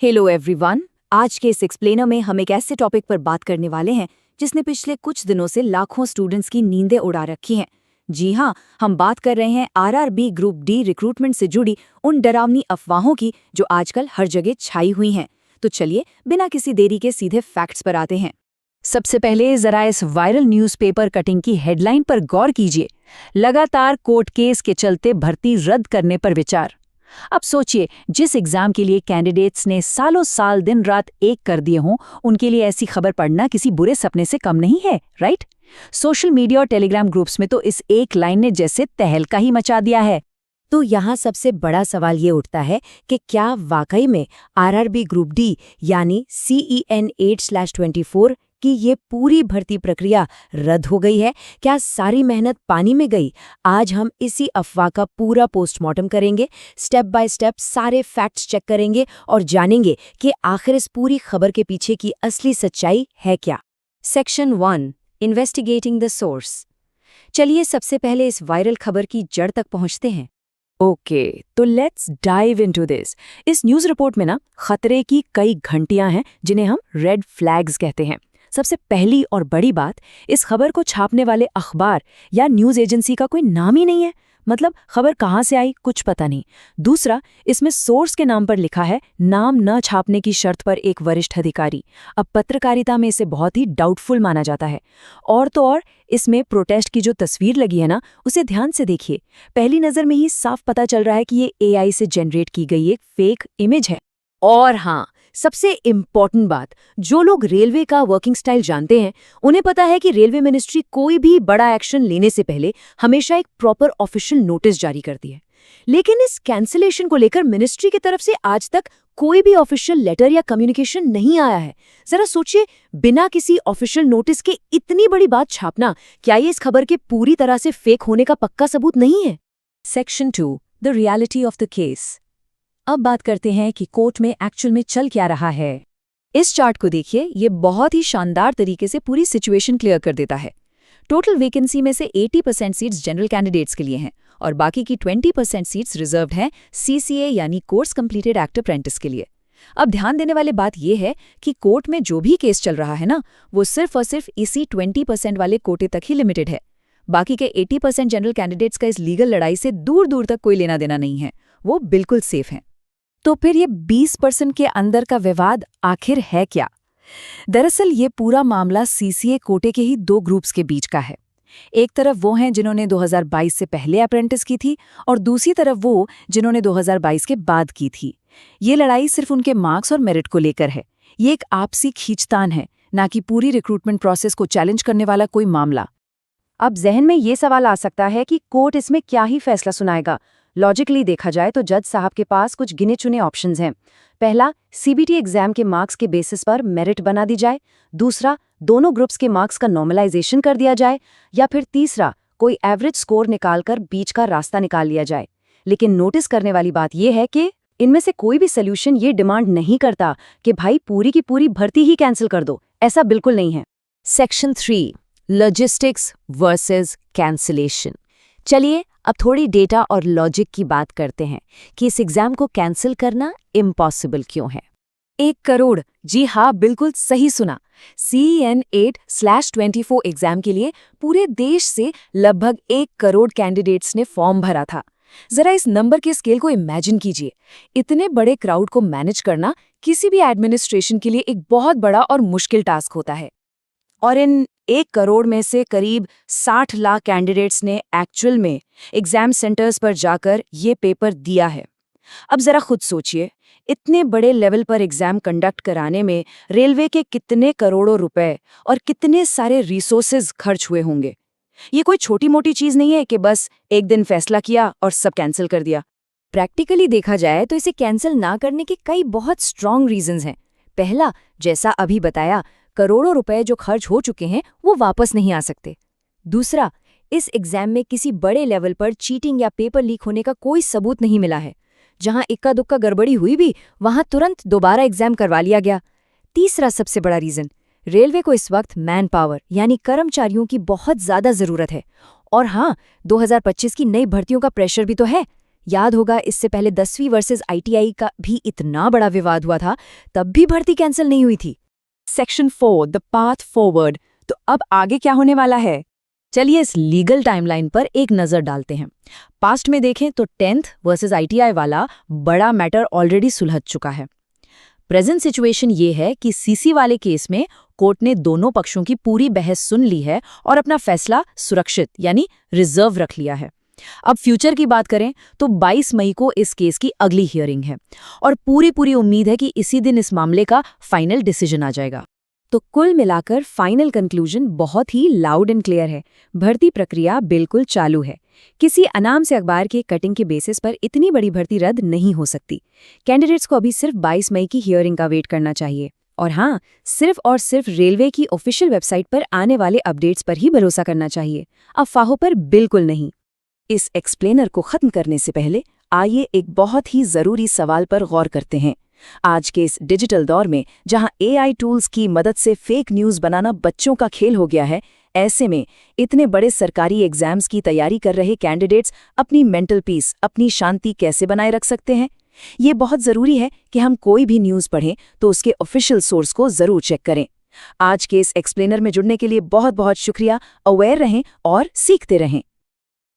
Hello everyone. आज के इस एक्सप्लेनर में हम एक ऐसे टॉपिक पर बात करने वाले हैं जिसने पिछले कुछ दिनों से लाखों स्टूडेंट्स की नींदें उड़ा रखी हैं। जी हाँ, हम बात कर रहे हैं आरआरबी ग्रुप डी रिक्रूटमेंट से जुड़ी उन डरावनी अफवाहों की जो आजकल हर जगह छाई हुई हैं। तो चलिए बिना किसी देरी के सीधे फैक्ट्स पर आते हैं। सबसे पहले जरा इस वायरल न्यूज़पेपर कटिंग की हेडलाइन पर गौर कीजिए। लगातार कोर्ट केस के चलते भर्ती रद्द करने पर विचार। अब सोचिए, जिस एग्जाम के लिए कैंडिडेट्स ने सालों साल दिन रात एक कर दिए हों, उनके लिए ऐसी खबर पढ़ना किसी बुरे सपने से कम नहीं है, राइट? सोशल मीडिया और टेलीग्राम ग्रुप्स में तो इस एक लाइन ने जैसे तहलका ही मचा दिया है। तो यहाँ सबसे बड़ा सवाल ये उठता है कि क्या वाकई में आरआरबी ग्रुप डी यानी CEN 8/24 की ये पूरी भर्ती प्रक्रिया रद्द हो गई है? क्या सारी मेहनत पानी में गई? आज हम इसी अफवाह का पूरा पोस्टमार्टम करेंगे, स्टेप बाय स्टेप सारे फैक्ट्स चेक करेंगे और जानेंगे कि आखिर इस पूरी खबर के पीछे की असली सच्चाई है क्या। Section 1, investigating the source. चलिए सबसे पहले इस वायरल खबर की जड़ तक पहुंचते हैं। ओके, तो लेट्स डाइव इनटू दिस। इस न्यूज़ रिपोर्ट में खतरे की कई घंटियां हैं जिन्हें हम रेड फ्लैग्स कहते हैं। सबसे पहली और बड़ी बात, इस खबर को छापने वाले अखबार या न्यूज़ एजेंसी का कोई नाम ही नहीं है। मतलब खबर कहाँ से आई कुछ पता नहीं। दूसरा, इसमें सोर्स के नाम पर लिखा है नाम न छापने की शर्त पर एक वरिष्ठ अधिकारी। अब पत्रकारिता में इसे बहुत ही डाउटफुल माना जाता है। और तो और इसमें प्रोटेस्ट की जो तस्वीर लगी है उसे ध्यान से देखिए। पहली नज़र में ही साफ पता चल रहा है कि ये AI से जनरेट की गई एक फेक इमेज है। और हाँ, सबसे इम्पॉर्टेंट बात, जो लोग रेलवे का वर्किंग स्टाइल जानते हैं उन्हें पता है कि रेलवे मिनिस्ट्री कोई भी बड़ा एक्शन लेने से पहले हमेशा एक प्रॉपर ऑफिशियल नोटिस जारी करती है। लेकिन इस कैंसिलेशन को लेकर मिनिस्ट्री की तरफ से आज तक कोई भी ऑफिशियल लेटर या कम्युनिकेशन नहीं आया है। जरा सोचिए, बिना किसी ऑफिशियल नोटिस के इतनी बड़ी बात छापना, क्या ये इस खबर के पूरी तरह से फेक होने का पक्का सबूत नहीं है? Section 2, the reality of the case. अब बात करते हैं कि कोर्ट में एक्चुअल में चल क्या रहा है। इस चार्ट को देखिए, ये बहुत ही शानदार तरीके से पूरी सिचुएशन क्लियर कर देता है। टोटल वैकेंसी में से 80% सीट्स जनरल कैंडिडेट्स के लिए हैं और बाकी की 20% सीट्स रिजर्व्ड हैं CCA यानी कोर्स कंप्लीटेड एक्ट अप्रेंटिस के लिए। अब ध्यान देने वाली बात यह है कि कोर्ट में जो भी केस चल रहा है वो सिर्फ और सिर्फ इसी 20% वाले कोटे तक ही लिमिटेड है। बाकी के 80% जनरल कैंडिडेट्स का इस लीगल लड़ाई से दूर दूर तक कोई लेना देना नहीं है, वो बिल्कुल सेफ हैं। तो फिर ये 20% के अंदर का विवाद आखिर है क्या? दरअसल ये पूरा मामला CCA कोटे के ही दो ग्रुप्स के बीच का है। एक तरफ वो हैं जिन्होंने 2022 से पहले अप्रेंटिस की थी और दूसरी तरफ वो जिन्होंने 2022 के बाद की थी। ये लड़ाई सिर्फ उनके मार्क्स और मेरिट को लेकर है। ये एक आपसी खींचतान है, ना कि पूरी रिक्रूटमेंट प्रोसेस को चैलेंज करने वाला कोई मामला। अब जहन में ये सवाल आ सकता है कि कोर्ट इसमें क्या ही फैसला सुनाएगा। लॉजिकली देखा जाए तो जज साहब के पास कुछ गिने चुने ऑप्शंस हैं। पहला, CBT एग्जाम के मार्क्स के बेसिस पर मेरिट बना दी जाए। दूसरा, दोनों ग्रुप्स के मार्क्स का नॉर्मलाइजेशन कर दिया जाए। या फिर तीसरा, कोई एवरेज स्कोर निकालकर बीच का रास्ता निकाल लिया जाए। लेकिन नोटिस करने वाली बात यह है कि इनमें से कोई भी सोल्यूशन ये डिमांड नहीं करता कि भाई पूरी की पूरी भर्ती ही कैंसिल कर दो। ऐसा बिल्कुल नहीं है। Section 3, logistics versus cancellation. चलिए अब थोड़ी डेटा और लॉजिक की बात करते हैं कि इस एग्जाम को कैंसिल करना इम्पॉसिबल क्यों है। 1 करोड़, जी हाँ, बिल्कुल सही सुना। CEN 8/24 एग्जाम के लिए पूरे देश से लगभग 1 करोड़ कैंडिडेट्स ने फॉर्म भरा था। जरा इस नंबर के स्केल को इमेजिन कीजिए। इतने बड़े क्राउड को मैनेज करना किसी भी एडमिनिस्ट्रेशन के लिए एक बहुत बड़ा और मुश्किल टास्क होता है। और इन 1 करोड़ में से करीब 60 लाख कैंडिडेट्स ने एक्चुअल में एग्जाम सेंटर्स पर जाकर ये पेपर दिया है। अब जरा खुद सोचिए, इतने बड़े लेवल पर एग्जाम कंडक्ट कराने में रेलवे के कितने करोड़ों रुपए और कितने सारे रिसोर्सेज खर्च हुए होंगे। ये कोई छोटी मोटी चीज नहीं है कि बस एक दिन फैसला किया और सब कैंसिल कर दिया। प्रैक्टिकली देखा जाए तो इसे कैंसिल ना करने के कई बहुत स्ट्रॉन्ग रीजंस हैं। पहला, जैसा अभी बताया, करोड़ों रुपए जो खर्च हो चुके हैं वो वापस नहीं आ सकते। दूसरा, इस एग्जाम में किसी बड़े लेवल पर चीटिंग या पेपर लीक होने का कोई सबूत नहीं मिला है। जहां इक्का दुक्का गड़बड़ी हुई भी, वहां तुरंत दोबारा एग्जाम करवा लिया गया। तीसरा सबसे बड़ा रीजन, रेलवे को इस वक्त मैन पावर यानी कर्मचारियों की बहुत ज्यादा जरूरत है। और हाँ, 2025 की नई भर्तियों का प्रेशर भी तो है। याद होगा इससे पहले 10वीं वर्सेस ITI का भी इतना बड़ा विवाद हुआ था, तब भी भर्ती कैंसिल नहीं हुई थी। Section 4 the path forward. तो अब आगे क्या होने वाला है? चलिए इस लीगल टाइमलाइन पर एक नज़र डालते हैं। पास्ट में देखें तो 10th वर्सेस ITI वाला बड़ा मैटर ऑलरेडी सुलझ चुका है। प्रेजेंट सिचुएशन ये है कि सीसी वाले केस में कोर्ट ने दोनों पक्षों की पूरी बहस सुन ली है और अपना फैसला सुरक्षित यानी रिजर्व रख लिया है। अब फ्यूचर की बात करें तो 22 मई को इस केस की अगली हियरिंग है और पूरी उम्मीद है कि इसी दिन इस मामले का फाइनल डिसीजन आ जाएगा। तो कुल मिलाकर फाइनल कंक्लूजन बहुत ही लाउड एंड क्लियर है। भर्ती प्रक्रिया बिल्कुल चालू है। किसी अनाम से अखबार के कटिंग के बेसिस पर इतनी बड़ी भर्ती रद्द नहीं हो सकती। कैंडिडेट्स को अभी सिर्फ 22 मई की हियरिंग का वेट करना चाहिए। और हाँ, सिर्फ और सिर्फ रेलवे की ऑफिशियल वेबसाइट पर आने वाले अपडेट्स पर ही भरोसा करना चाहिए, अफवाहों पर बिल्कुल नहीं। इस एक्सप्लेनर को खत्म करने से पहले आइए एक बहुत ही जरूरी सवाल पर गौर करते हैं। आज के इस डिजिटल दौर में जहां AI टूल्स की मदद से फेक न्यूज़ बनाना बच्चों का खेल हो गया है, ऐसे में इतने बड़े सरकारी एग्जाम्स की तैयारी कर रहे कैंडिडेट्स अपनी मेंटल पीस, अपनी शांति कैसे बनाए रख सकते हैं? ये बहुत ज़रूरी है कि हम कोई भी न्यूज़ पढ़ें तो उसके ऑफिशियल सोर्स को ज़रूर चेक करें। आज के इस एक्सप्लेनर में जुड़ने के लिए बहुत बहुत शुक्रिया। अवेयर रहें और सीखते रहें।